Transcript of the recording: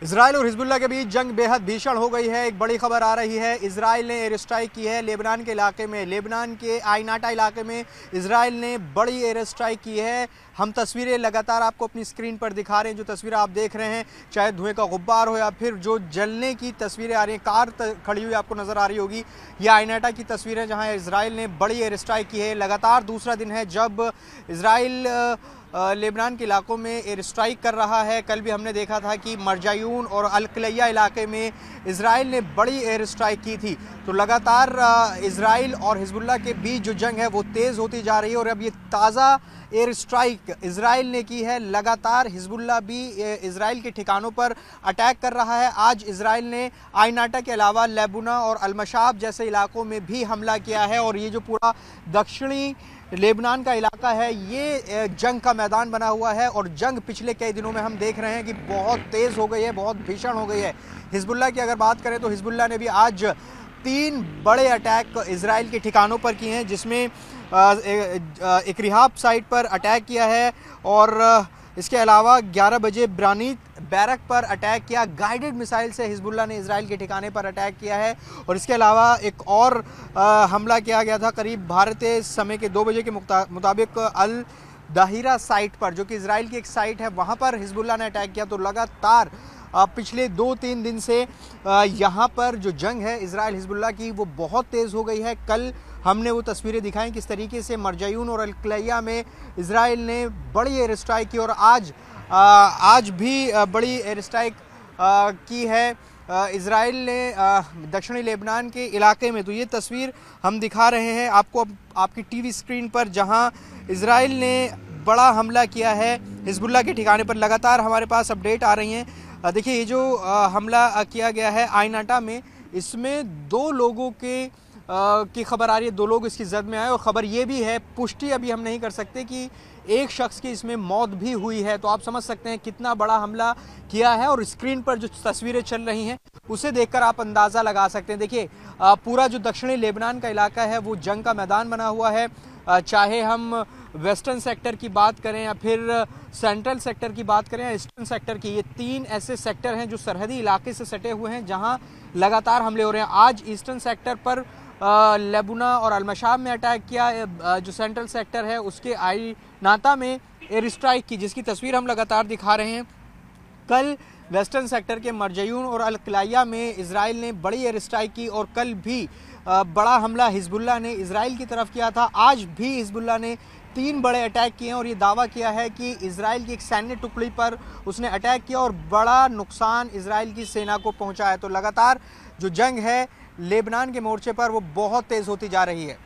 Israel और Hezbollah के बीच जंग बेहद भीषण हो गई है। एक बड़ी खबर आ रही है, इजराइल ने एयर स्ट्राइक की है लेबनान के इलाके में। लेबनान के आइनाटा इलाके में इजराइल ने बड़ी एयर स्ट्राइक की है। हम तस्वीरें लगातार आपको अपनी स्क्रीन पर दिखा रहे हैं। जो तस्वीरें आप देख रहे हैं, चाहे धुएं का गुब्बार हो या फिर जो जलने की तस्वीरें आ रही हैं, कार खड़ी हुई आपको नजर आ रही होगी। ये आइनाटा की तस्वीरें जहां इजराइल ने बड़ी एयर स्ट्राइक की है। लगातार दूसरा दिन है जब इजराइल लेबनान के इलाकों में एयर स्ट्राइक कर रहा है। कल भी हमने देखा था कि मरजायून और अल-क्लैया इलाके में इजराइल ने बड़ी एयर स्ट्राइक की थी। तो लगातार इजराइल और हिजबुल्लाह के बीच जो जंग है वो तेज़ होती जा रही है। और अब ये ताज़ा एयर स्ट्राइक इजराइल ने की है। लगातार हिजबुल्लाह भी इजराइल के ठिकानों पर अटैक कर रहा है। आज इजराइल ने आइनाटा के अलावा लेबुना और अलमशाब जैसे इलाकों में भी हमला किया है। और ये जो पूरा दक्षिणी लेबनान का इलाका है, ये जंग का मैदान बना हुआ है। और जंग पिछले कई दिनों में हम देख रहे हैं कि बहुत तेज़ हो गई है, बहुत भीषण हो गई है। हिजबुल्लाह की अगर बात करें तो हिजबुल्लाह ने भी आज 3 बड़े अटैक इजराइल के ठिकानों पर किए हैं, जिसमें एक रिहाब साइट पर अटैक किया है और इसके अलावा 11 बजे ब्रानीत बैरक पर अटैक किया। गाइडेड मिसाइल से हिजबुल्लाह ने इजराइल के ठिकाने पर अटैक किया है। और इसके अलावा एक और हमला किया गया था करीब भारतीय समय के 2 बजे के मुताबिक अल दाहिरा साइट पर, जो कि इजराइल की एक साइट है, वहाँ पर हिजबुल्लाह ने अटैक किया। तो लगातार पिछले 2-3 दिन से यहाँ पर जो जंग है इजराइल हिजबुल्लाह की वो बहुत तेज़ हो गई है। कल हमने वो तस्वीरें दिखाई किस तरीके से मरजायून और अल-क्लैया में इजराइल ने बड़ी एयर स्ट्राइक की। और आज भी बड़ी एयर स्ट्राइक की है इजराइल ने दक्षिणी लेबनान के इलाके में। तो ये तस्वीर हम दिखा रहे हैं आपको आपकी टीवी स्क्रीन पर, जहां इजराइल ने बड़ा हमला किया है हिजबुल्लाह के ठिकाने पर। लगातार हमारे पास अपडेट आ रही हैं। देखिए, ये जो हमला किया गया है आइनाटा में, इसमें 2 लोगों की खबर आ रही है, 2 लोग इसकी जद में आए। और ख़बर ये भी है, पुष्टि अभी हम नहीं कर सकते कि एक शख्स की इसमें मौत भी हुई है। तो आप समझ सकते हैं कितना बड़ा हमला किया है। और स्क्रीन पर जो तस्वीरें चल रही हैं उसे देखकर आप अंदाज़ा लगा सकते हैं। देखिए, पूरा जो दक्षिणी लेबनान का इलाका है वो जंग का मैदान बना हुआ है। चाहे हम वेस्टर्न सेक्टर की बात करें या फिर सेंट्रल सेक्टर की बात करें या ईस्टर्न सेक्टर की, ये 3 ऐसे सेक्टर हैं जो सरहदी इलाके से सटे हुए हैं, जहां लगातार हमले हो रहे हैं। आज ईस्टर्न सेक्टर पर लेबुना और अलमशाब में अटैक किया। जो सेंट्रल सेक्टर है उसके आइनाता में एयर स्ट्राइक की, जिसकी तस्वीर हम लगातार दिखा रहे हैं। कल वेस्टर्न सेक्टर के मरजायून और अल-क्लैया में इजराइल ने बड़ी एयर स्ट्राइक की। और कल भी बड़ा हमला हिजबुल्लाह ने इजराइल की तरफ किया था। आज भी हिजबुल्लाह ने 3 बड़े अटैक किए हैं और ये दावा किया है कि इजराइल की एक सैन्य टुकड़ी पर उसने अटैक किया और बड़ा नुकसान इजराइल की सेना को पहुंचा है। तो लगातार जो जंग है लेबनान के मोर्चे पर वो बहुत तेज़ होती जा रही है।